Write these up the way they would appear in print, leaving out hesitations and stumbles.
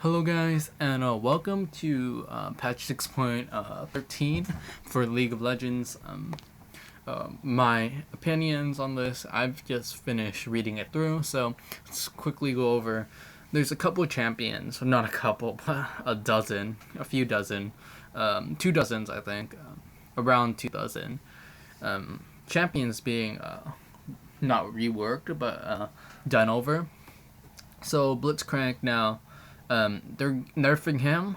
Hello guys, and welcome to patch 6.13 for League of Legends. My opinions on this, I've just finished reading it through, so let's quickly go over. There's a couple champions, not a couple, but a few dozen, 2 dozens I think, around 2 dozen. Champions being not reworked, but done over. So Blitzcrank now, they're nerfing him.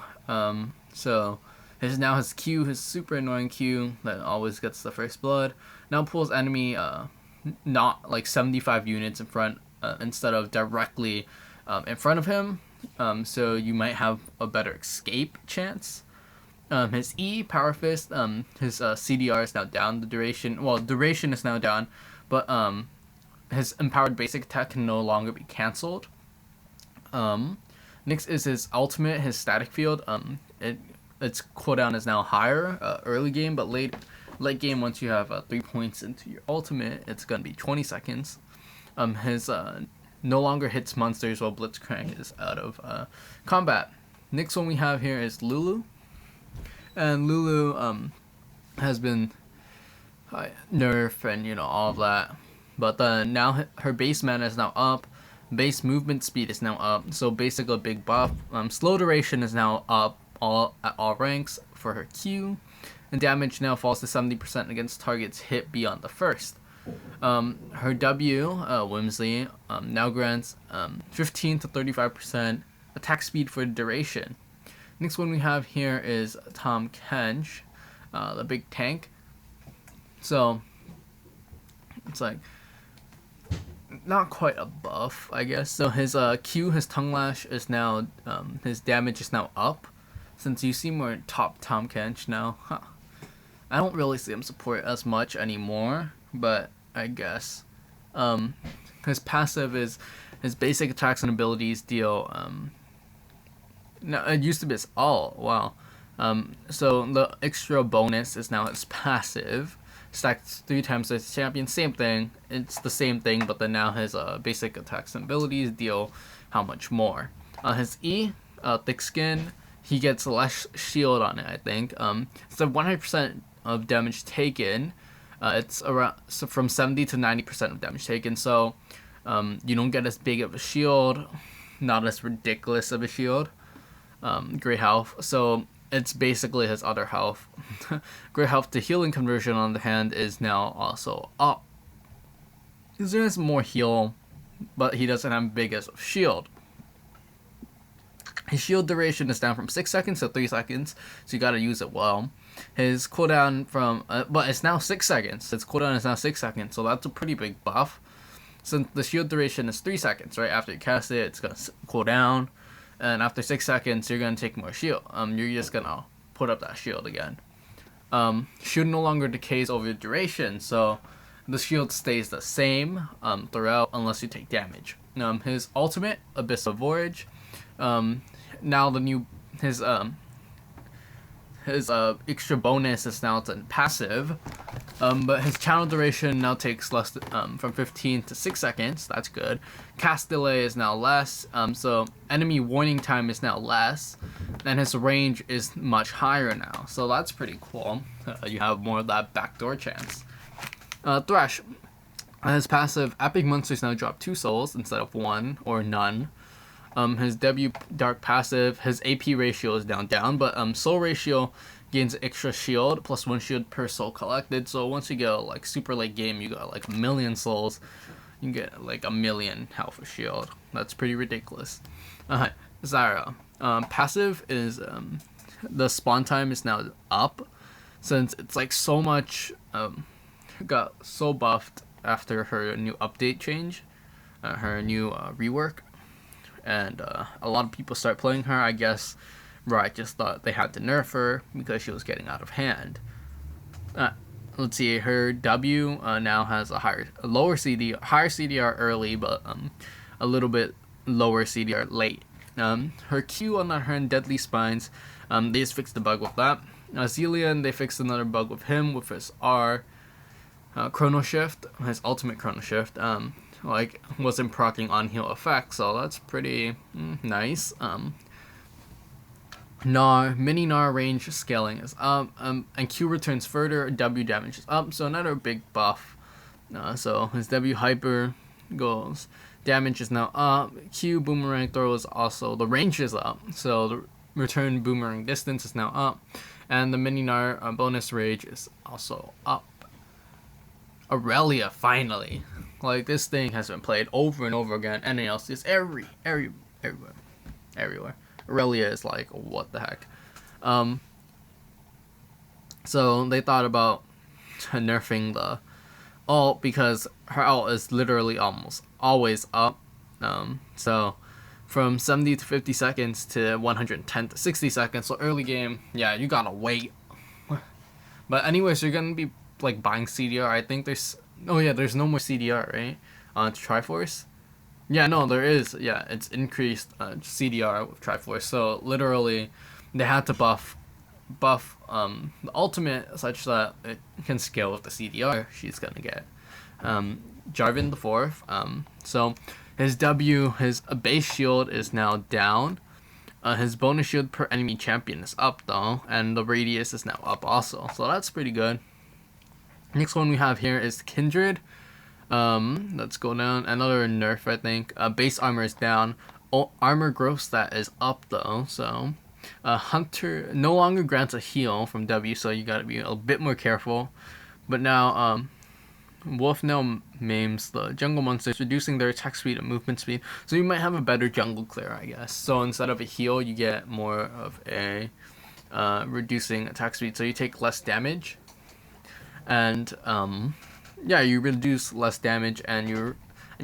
So his Q, his super annoying Q that always gets the first blood, now pulls enemy not like 75 units in front instead of directly in front of him. So you might have a better escape chance. His E, Power Fist, his CDR is now down. Duration is now down, but his empowered basic attack can no longer be cancelled. Next is his ultimate, his static field. Its cooldown is now higher early game, but late game, once you have 3 points into your ultimate, it's gonna be 20 seconds. His no longer hits monsters while Blitzcrank is out of combat. Next one we have here is Lulu, and Lulu has been nerfed and all of that, but now her base mana is now up. Base movement speed is now up, so basically a big buff. Slow duration is now up at all ranks for her Q, and damage now falls to 70% against targets hit beyond the first. Her W, Whimsy, now grants 15 to 35% attack speed for duration. Next one we have here is Tahm Kench, the big tank. So it's like not quite a buff, I guess. So his Q, his tongue lash is now his damage is now up. Since you see more top Tahm Kench now, I don't really see him support as much anymore, but I guess his passive is his basic attacks and abilities deal. No, it used to be his all. Wow. So the extra bonus is now his passive. Stacks 3 times as champion, same thing. It's the same thing, but then now his basic attacks and abilities deal how much more. His E, thick skin, he gets less shield on it, I think. So 100% of damage taken, it's around from 70 to 90% of damage taken. So you don't get as big of a shield, not as ridiculous of a shield. Great health. So it's basically his other health. Great health to healing conversion, on the hand, is now also up. There's more heal, but he doesn't have big as a shield. His shield duration is down from 6 seconds to 3 seconds, so you gotta use it well. His cooldown but it's now 6 seconds. His cooldown is now 6 seconds, so that's a pretty big buff. Since the shield duration is 3 seconds, right? After you cast it, it's gonna cool down. And after 6 seconds, you're going to take more shield. You're just going to put up that shield again. Shield no longer decays over duration, so the shield stays the same throughout unless you take damage. His ultimate, Abyss of Voyage. Now his extra bonus is now to passive, but his channel duration now takes less from 15 to 6 seconds. That's good. Cast delay is now less, so enemy warning time is now less, and his range is much higher now. So that's pretty cool. You have more of that backdoor chance. Thresh, his passive, Epic Monsters now drop 2 souls instead of 1 or none. His W Dark passive, his AP ratio is down, but soul ratio gains extra shield plus 1 shield per soul collected. So once you go like super late game, you got like 1,000,000 souls, you get like 1,000,000 health of shield. That's pretty ridiculous. Zyra, passive is the spawn time is now up, since it's like so much got so buffed after her new update change, her new rework. And a lot of people start playing her, I guess. Right, just thought they had to nerf her because she was getting out of hand. Let's see, her W now has higher CDR early, but a little bit lower CDR late. Her Q, on the other hand, Deadly Spines, they just fixed the bug with that. Zillion, they fixed another bug with him with his R. Chrono Shift, his ultimate Chrono Shift. Wasn't proccing on heal effect, so that's pretty nice. Gnar, mini Gnar range scaling is up, and Q returns further, W damage is up, so another big buff. So his W hyper goes, damage is now up, Q boomerang throw is also, the range is up, so the return boomerang distance is now up, and the mini Gnar bonus rage is also up. Aurelia, finally. Like, this thing has been played over and over again, and else is everywhere. Aurelia is like, what the heck. So they thought about nerfing the ult because her ult is literally almost always up. So from 70 to 50 seconds to 110 to 60 seconds. So early game, yeah, you gotta wait. But anyways, you're gonna be like buying CDR. I think there's there's no more CDR, right? On Triforce. Yeah, no, there is. Yeah, it's increased CDR with Triforce. So literally, they had to buff the ultimate such that it can scale with the CDR she's gonna get. Jarvan the fourth. So his W, his base shield is now down. His bonus shield per enemy champion is up though, and the radius is now up also. So that's pretty good. Next one we have here is Kindred. Let's go down. Another nerf, I think. Base armor is down. Armor growth stat is up though. So, Hunter no longer grants a heal from W, so you gotta be a bit more careful. But now, Wolf now maims the jungle monsters, reducing their attack speed and movement speed. So you might have a better jungle clear, I guess. So instead of a heal, you get more of a reducing attack speed. So you take less damage. And yeah, you reduce less damage, and you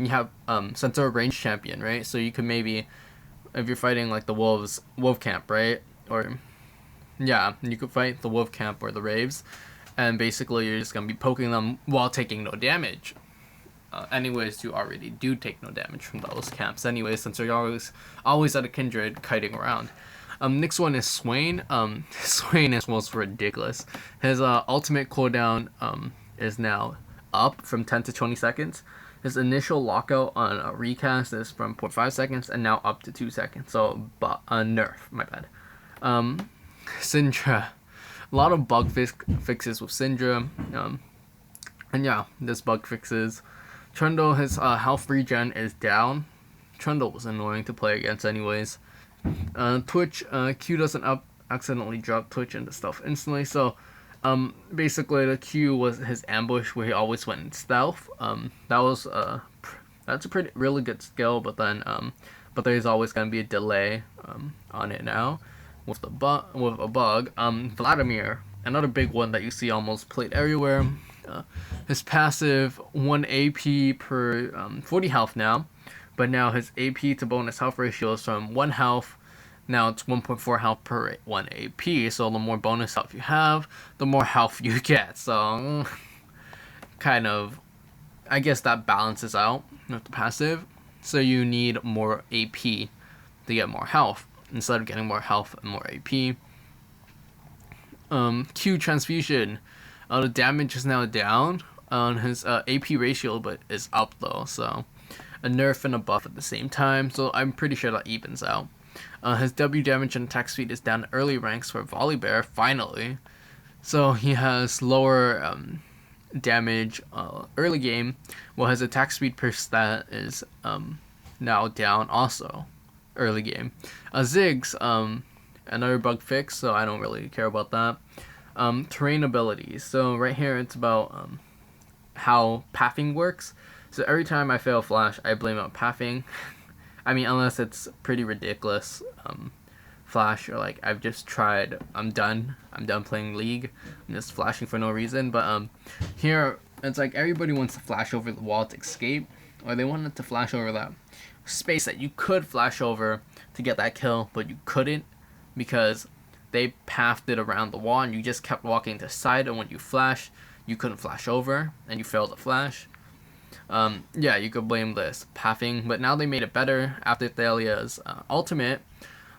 have since they're a ranged champion, right? So you could maybe, if you're fighting like the wolf camp, right? Or yeah, you could fight the wolf camp or the raves, and basically you're just gonna be poking them while taking no damage. Anyways, you already do take no damage from those camps anyways, since you're always at a Kindred kiting around. Next one is Swain. Swain is most ridiculous. His ultimate cooldown is now up from 10 to 20 seconds. His initial lockout on a recast is from 0.5 seconds and now up to 2 seconds. So, nerf, my bad. Syndra. A lot of bug fixes with Syndra. And yeah, this bug fixes. Trundle, his health regen is down. Trundle was annoying to play against anyways. Twitch, Q doesn't accidentally drop Twitch into stuff instantly, so basically the Q was his ambush where he always went in stealth. That's a really good skill, but then but there's always gonna be a delay on it now with a bug. Vladimir, another big one that you see almost played everywhere. His passive 1 AP per 40 health now. But now his AP to bonus health ratio is from 1 health. Now it's 1.4 health per 1 AP. So the more bonus health you have, the more health you get. So, kind of, I guess that balances out with the passive. So you need more AP to get more health, instead of getting more health and more AP. Q transfusion. The damage is now down on his AP ratio, but is up though. So a nerf and a buff at the same time, so I'm pretty sure that evens out. His W damage and attack speed is down early ranks for Volibear, finally. So he has lower damage early game, while his attack speed per stat is now down also early game. Ziggs, another bug fix, so I don't really care about that. Terrain abilities. So right here it's about how pathing works. So every time I fail flash, I blame it on pathing. I mean, unless it's pretty ridiculous flash, or like I've just tried, I'm done playing League, I'm just flashing for no reason. But here it's like everybody wants to flash over the wall to escape, or they wanted to flash over that space that you could flash over to get that kill, but you couldn't because they pathed it around the wall and you just kept walking to the side, and when you flash, you couldn't flash over and you failed to flash. Yeah, you could blame this pathing, but now they made it better after Thalia's ultimate.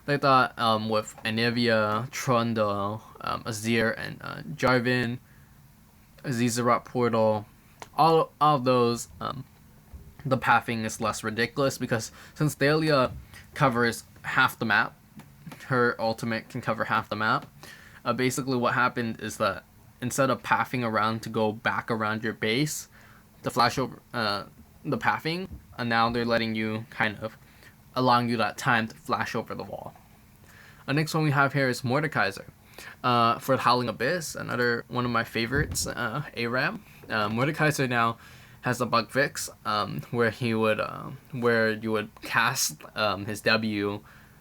They thought with Anivia, Trundle, Azir, and Jarvan, Azizarat Portal, all of those, the pathing is less ridiculous because since Thalia covers half the map, her ultimate can cover half the map. Basically, what happened is that instead of pathing around to go back around your base, to flash over the pathing, and now they're letting you kind of allowing you that time to flash over the wall. The next one we have here is Mordekaiser. For the Howling Abyss, another one of my favorites, ARAM. Mordekaiser now has a bug fix where he would where you would cast his W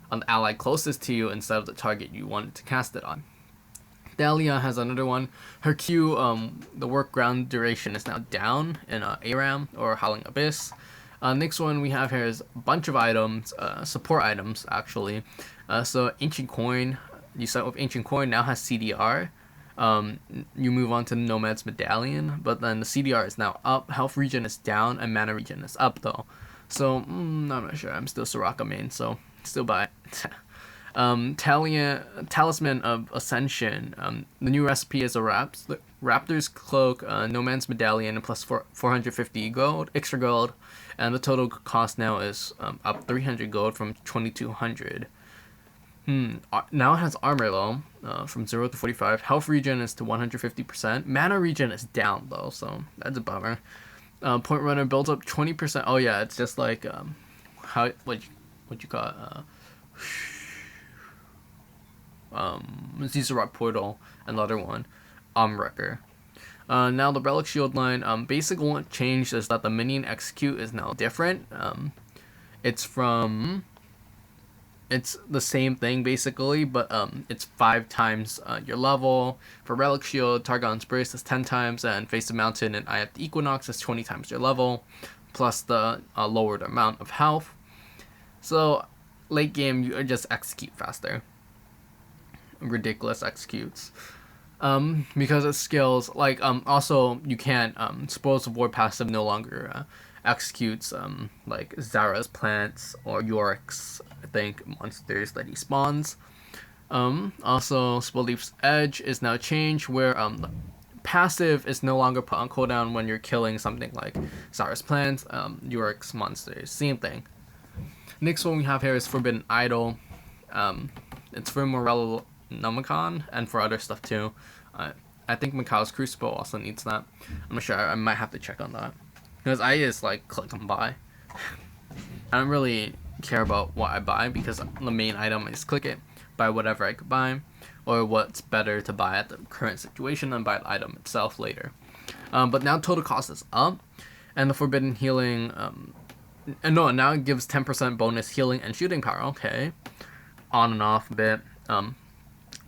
on the ally closest to you instead of the target you wanted to cast it on. Dahlia has another one. Her Q, the work ground duration is now down in ARAM or Howling Abyss. Next one we have here is a bunch of items, support items actually. So Ancient Coin, you start with Ancient Coin, now has CDR. You move on to the Nomad's Medallion, but then the CDR is now up, health regen is down, and mana regen is up though. So I'm not sure. I'm still Soraka main, so still buy it. Talisman of Ascension. The new recipe is a Raptor's Cloak, Nomad's Medallion, and plus 450 gold, extra gold, and the total cost now is up 300 gold from 2200. Now it has armor though, from 0 to 45. Health regen is to 150%. Mana regen is down though, so that's a bummer. Point runner builds up 20%. Oh yeah, it's just like what you call Caesar Rock Portal, another one, Wrecker. Now the Relic Shield line, basic one change is that the minion execute is now different. It's the same thing basically, but it's 5 times your level. For Relic Shield, Targon's Brace is 10 times, and Face the Mountain and Eye of the Equinox is 20 times your level, plus the lowered amount of health. So late game, you just execute faster. Ridiculous executes. Because it skills, like, also you can't, Spoils of War passive no longer executes, like, Zara's plants or Yorick's, I think, monsters that he spawns. Also, Spellleaf's Edge is now changed, where, passive is no longer put on cooldown when you're killing something like Zara's plants, Yorick's monsters, same thing. Next one we have here is Forbidden Idol. It's for Morello Nomicon and for other stuff too. I think Mikhail's Crucible also needs that. I'm not sure. I might have to check on that because I just like click and buy. I don't really care about what I buy because the main item is click it, buy whatever I could buy, or what's better to buy at the current situation and buy the item itself later. But now total cost is up, and the Forbidden Healing. And no, now it gives 10% bonus healing and shooting power. Okay, on and off a bit.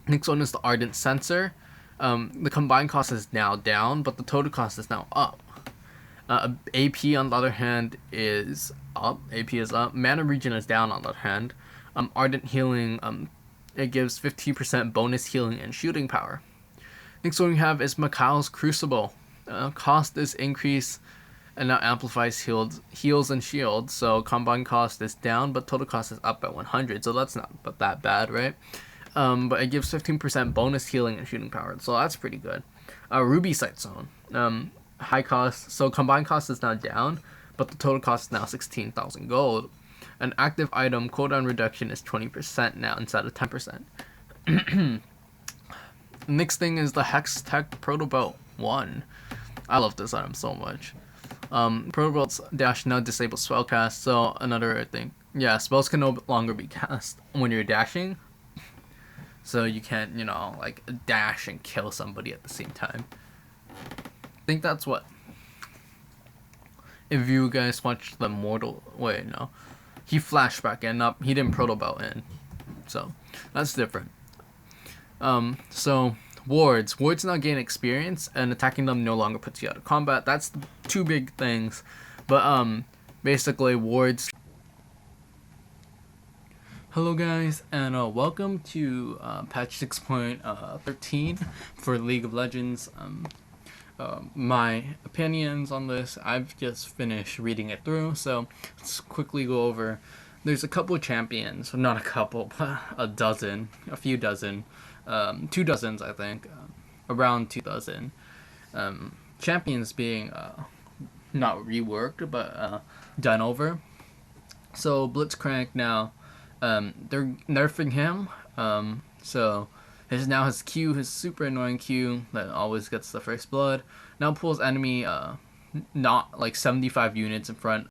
Next one is the Ardent Sensor. The combined cost is now down, but the total cost is now up. AP on the other hand is up. AP is up. Mana regen is down on the other hand. Ardent Healing, it gives 15% bonus healing and shooting power. Next one we have is Mikhail's Crucible. Cost is increased and now amplifies heals and shields. So combined cost is down, but total cost is up by 100. So that's not that bad, right? But it gives 15% bonus healing and shooting power. So that's pretty good. Ruby Sight Zone. High cost. So combined cost is now down, but the total cost is now 16,000 gold. An active item cooldown reduction is 20% now instead of 10%. Next thing is the Hextech Protobelt 1. I love this item so much. Protobelt's dash now disables spellcast, so another thing. Yeah, spells can no longer be cast when you're dashing. So you can't, like dash and kill somebody at the same time. I think that's what. If you guys watched the Mortal, wait, no, he flashed back in. Up, he didn't Protobelt in, so that's different. So wards now gain experience, and attacking them no longer puts you out of combat. That's the 2 big things, but basically wards. Hello guys, and welcome to patch 6.13 for League of Legends. My opinions on this, I've just finished reading it through, so let's quickly go over. There's a couple of champions, not a couple, but a few dozen, 2 dozens I think, around 2 dozen. Champions being not reworked, but done over. So Blitzcrank now, they're nerfing him So his Q, his super annoying Q that always gets the first blood, now pulls enemy not like 75 units in front